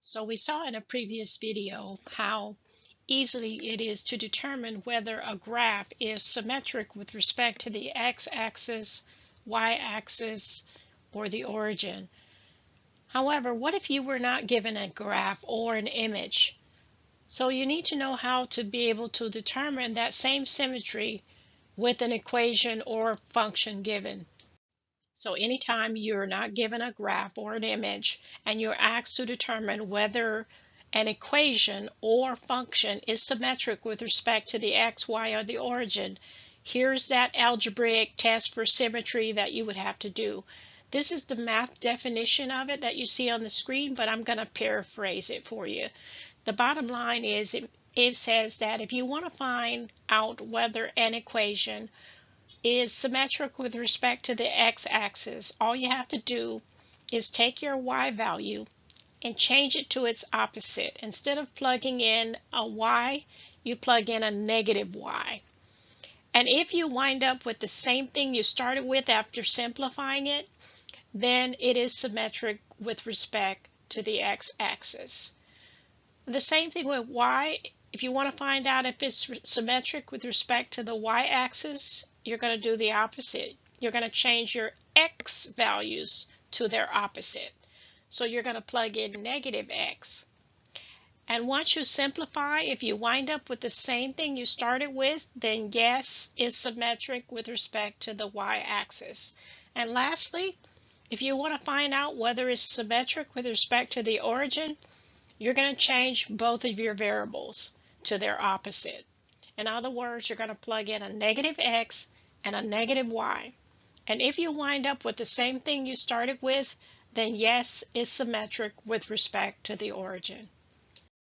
So we saw in a previous video how easily it is to determine whether a graph is symmetric with respect to the x-axis, y-axis, or the origin. However, what if you were not given a graph or an image? So you need to know how to be able to determine that same symmetry with an equation or function given. So anytime you're not given a graph or an image and you're asked to determine whether an equation or function is symmetric with respect to the x, y, or the origin, here's that algebraic test for symmetry that you would have to do. This is the math definition of it that you see on the screen, but I'm going to paraphrase it for you. The bottom line is it says that if you want to find out whether an equation is symmetric with respect to the x-axis, all you have to do is take your y value and change it to its opposite. Instead of plugging in a y, you plug in a negative y. And if you wind up with the same thing you started with after simplifying it, then it is symmetric with respect to the x-axis. The same thing with y. If you want to find out if it's symmetric with respect to the y-axis, you're going to do the opposite. You're going to change your x values to their opposite. So you're going to plug in negative x. And once you simplify, if you wind up with the same thing you started with, then yes, it's symmetric with respect to the y-axis. And lastly, if you want to find out whether it's symmetric with respect to the origin, you're going to change both of your variables to their opposite. In other words, you're going to plug in a negative x and a negative y. And if you wind up with the same thing you started with, then yes, it's symmetric with respect to the origin.